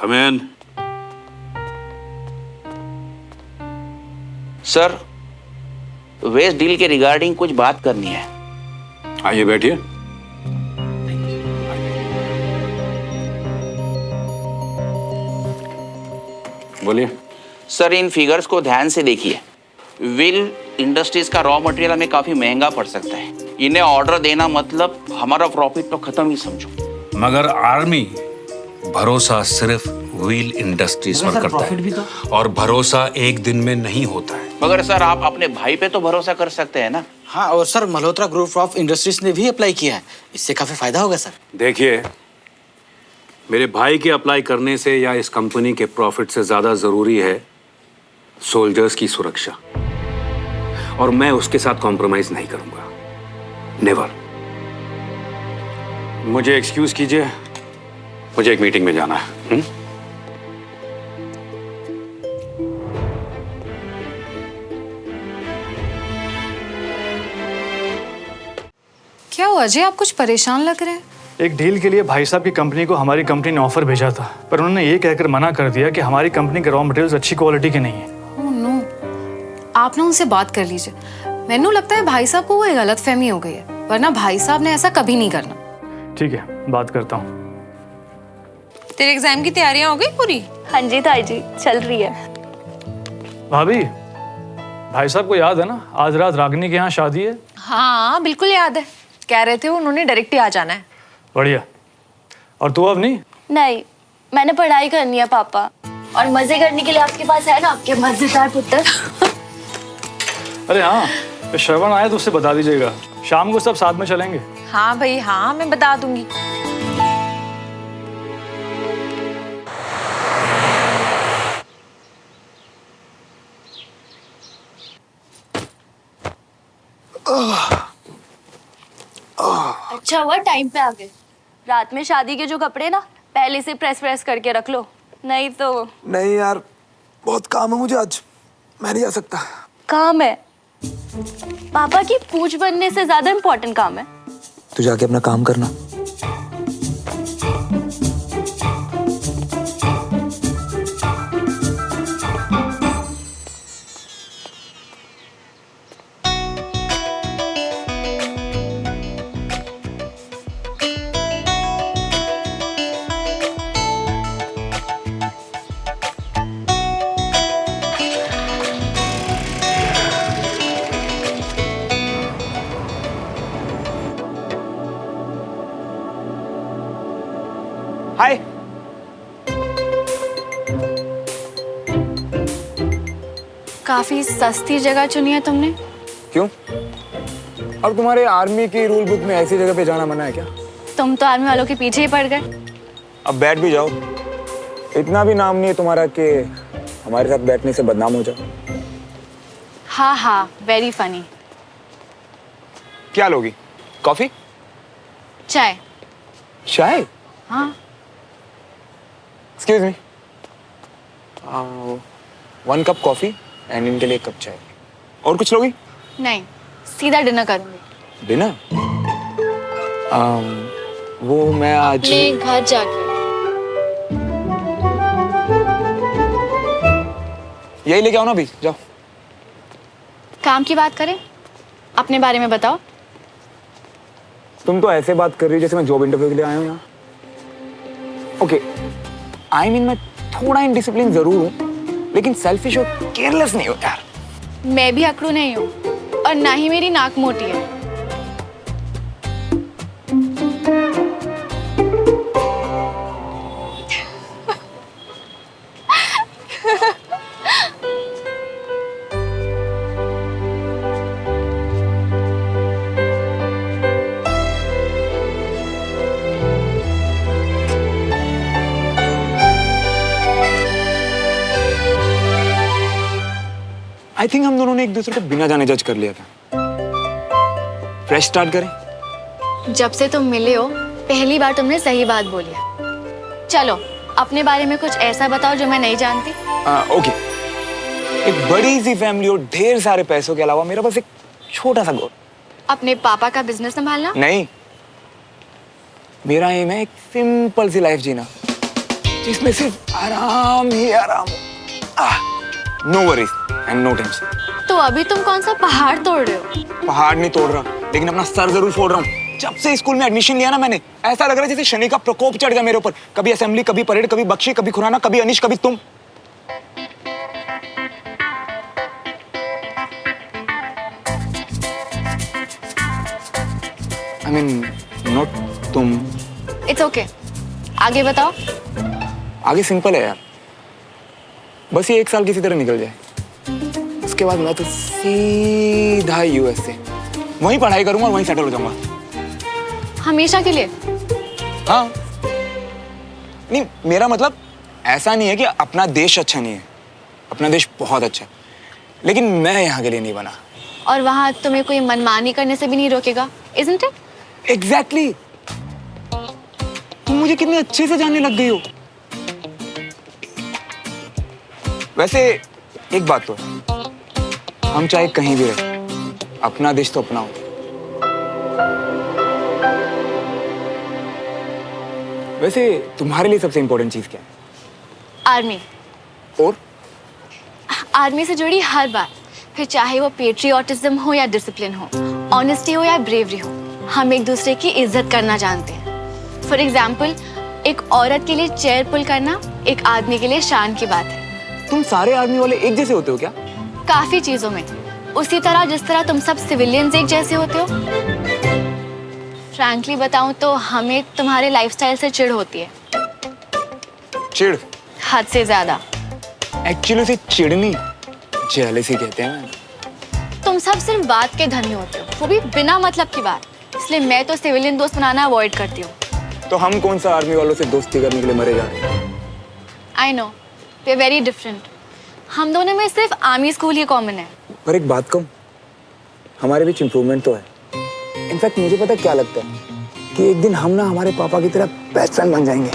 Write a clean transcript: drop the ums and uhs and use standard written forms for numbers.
कम इन। Sir, waste deal के regarding कुछ बात करनी है। आइए बैठिए। बोलिए। सर, इन फिगर्स को ध्यान से देखिए। व्हील इंडस्ट्रीज का रॉ मटेरियल हमें काफी महंगा पड़ सकता है। इन्हें ऑर्डर देना मतलब हमारा प्रॉफिट तो खत्म ही समझो। मगर आर्मी भरोसा सिर्फ व्हील इंडस्ट्रीज पर करता है, और भरोसा एक दिन में नहीं होता है। मगर सर, आप अपने भाई पे तो भरोसा कर सकते हैं ना। हाँ, और sir Malhotra group of industries ने भी अप्लाई किया है, इससे काफी फायदा होगा सर। देखिए, मेरे भाई के अप्लाई करने से या इस कंपनी के प्रॉफिट से ज्यादा जरूरी है सोल्जर्स की सुरक्षा, और मैं उसके साथ कॉम्प्रोमाइज नहीं करूंगा, नेवर। मुझे एक्सक्यूज कीजिए, मुझे एक मीटिंग में जाना है। क्या हुआ जी, आप कुछ परेशान लग रहे हैं? एक डील के लिए भाई साहब की कंपनी को हमारी कंपनी ने ऑफर भेजा था, पर उन्होंने ये कहकर मना कर दिया कि हमारी कंपनी के रॉ मटेरियल्स अच्छी क्वालिटी के नहीं है। ओह नो, आप ना उनसे बात कर लीजिए। मैंने लगता है भाई साहब को वो गलतफहमी हो गई है, वरना भाई साहब ने ऐसा कभी नहीं करना। ठीक है, बात करता हूँ। तेरे एग्जाम की तैयारियां हो गई पूरी? हाँ जी ताई जी, चल रही है। भाभी, भाई साहब को याद है ना, आज रात रागिनी के यहाँ शादी है? हाँ बिल्कुल याद है, कह रहे थे उन्होंने डायरेक्ट ही आ जाना है। बढ़िया। और तू अब नहीं? नहीं, मैंने पढ़ाई करनी है पापा, और मजे करने के लिए आपके पास है ना आपके मजेदार पुत्र। अरे हाँ, तो श्रवण आए तो उससे बता दीजिएगा, शाम को सब साथ में चलेंगे। हाँ भाई हाँ, मैं बता दूंगी। अच्छा हुआ टाइम पे आ गए। रात में शादी के जो कपड़े ना पहले से प्रेस करके रख लो, नहीं तो। नहीं यार, बहुत काम है मुझे आज, मैं नहीं आ सकता। काम है? पापा की पूछ बनने से ज्यादा इम्पोर्टेंट काम है। तू जाके अपना काम करना। हाय। काफी सस्ती जगह चुनी है तुमने। क्यों? अब तुम्हारे आर्मी की रूल बुक में ऐसी जगह पे जाना मना है क्या? तुम तो आर्मी वालों के पीछे ही पड़ गए। अब बैठ भी जाओ, इतना भी नाम नहीं है तुम्हारा कि हमारे साथ बैठने से बदनाम हो जाओ। हाँ हाँ, वेरी फनी। क्या लोगी? कॉफी? चाय। चाय? हाँ। Excuse me, 1 cup coffee and इनके लिए 1 कप चाय। और कुछ लोगी? नहीं, सीधा डिनर करूंगी। डिनर? वो मैं आज अपने घर जाके। यही लेके आओ ना अभी, जाओ। काम की बात करें, अपने बारे में बताओ। तुम तो ऐसे बात कर रही हो जैसे मैं जॉब इंटरव्यू के लिए आया हूँ यहाँ। ओके, आई मीन मैं थोड़ा इनडिसिप्लिन जरूर हूँ, लेकिन सेल्फिश और केयरलेस नहीं हूँ यार। मैं भी अकड़ू नहीं हूँ, और ना ही मेरी नाक मोटी है। आई थिंक हम दोनों ने एक दूसरे को बिना जाने जज कर लिया था। फ्रेश स्टार्ट करें? जब से तुम मिले हो, पहली बार तुमने सही बात बोली है। चलो, अपने बारे में कुछ ऐसा बताओ जो मैं नहीं जानती। ओके, एक बड़ी सी फैमिली और ढेर सारे पैसों के अलावा मेरा बस एक छोटा सा गोल। अपने पापा का बिजनेस संभालना? नहीं, मेरा एम है एक सिंपल सी लाइफ जीना। जिसमें सिर्फ आराम ही आराम हो। No worries and no tension. तो अभी तुम कौन सा पहाड़ तोड़ रहे हो? पहाड़ नहीं तोड़ रहा, लेकिन अपना सर जरूर फोड़ रहा हूँ। जब से स्कूल में एडमिशन लिया ना मैंने, ऐसा लग रहा है जैसे शनि का प्रकोप चढ़ गया मेरे ऊपर। कभी असेंबली, कभी परेड, कभी बख्शी, कभी खुराना, कभी अनिश, कभी तुम। आई मीन नॉट तुम। इट्स ओके, आगे बताओ। आगे सिंपल है यार, बस ये 1 साल किसी तरह निकल जाए, उसके बाद मैं तो सीधा यूएस से वहीं पढ़ाई करूंगा और वहीं सेटल हो जाऊंगा। हमेशा के लिए? हाँ, नहीं मेरा मतलब ऐसा नहीं है कि अपना देश अच्छा नहीं है, अपना देश बहुत अच्छा है, लेकिन मैं यहाँ के लिए नहीं बना। और वहां तुम्हें कोई मनमानी करने से भी नहीं रोकेगा, isn't it? एग्जैक्टली तुम मुझे कितने अच्छे से जानने लग गई हो। वैसे एक बात तो है, हम चाहे कहीं भी रहे, अपना देश तो अपना हो। वैसे तुम्हारे लिए सबसे इंपॉर्टेंट चीज क्या है? आर्मी। और आर्मी से जुड़ी हर बात, फिर चाहे वो पेट्रियोटिज्म हो या डिसिप्लिन हो, ऑनेस्टी हो या ब्रेवरी हो, हम एक दूसरे की इज्जत करना जानते हैं। फॉर एग्जाम्पल, एक औरत के लिए चेयर पुल करना एक आदमी के लिए शान की बात है। तुम सारे आर्मी वाले एक जैसे होते हो क्या? काफी चीजों में, उसी तरह जिस तरह तुम सब सिविलियंस एक जैसे होते हो। फ्रैंकली बताऊं तो हमें तुम्हारे लाइफस्टाइल से चिढ़ होती है। चिढ़? हद से ज्यादा। एक्चुअली उसे चिढ़ नहीं, जेलसी कहते हैं। तुम सब सिर्फ बात के धनी होते हो, वो भी बिना मतलब की बात। इसलिए मैं तो सिविलियन दोस्त बनाना अवॉइड करती हूँ। तो हम कौन सा आर्मी वालों से दोस्ती करने के लिए मरे जा रहे हैं? I know, we are very different. हम दोनों में सिर्फ आर्मी स्कूल ही कॉमन है। पर एक बात कहूं, हमारे बीच इम्प्रूवमेंट तो है। इनफैक्ट मुझे पता क्या लगता है कि एक दिन हम ना हमारे पापा की तरह बेस्ट फ्रेंड बन जाएंगे।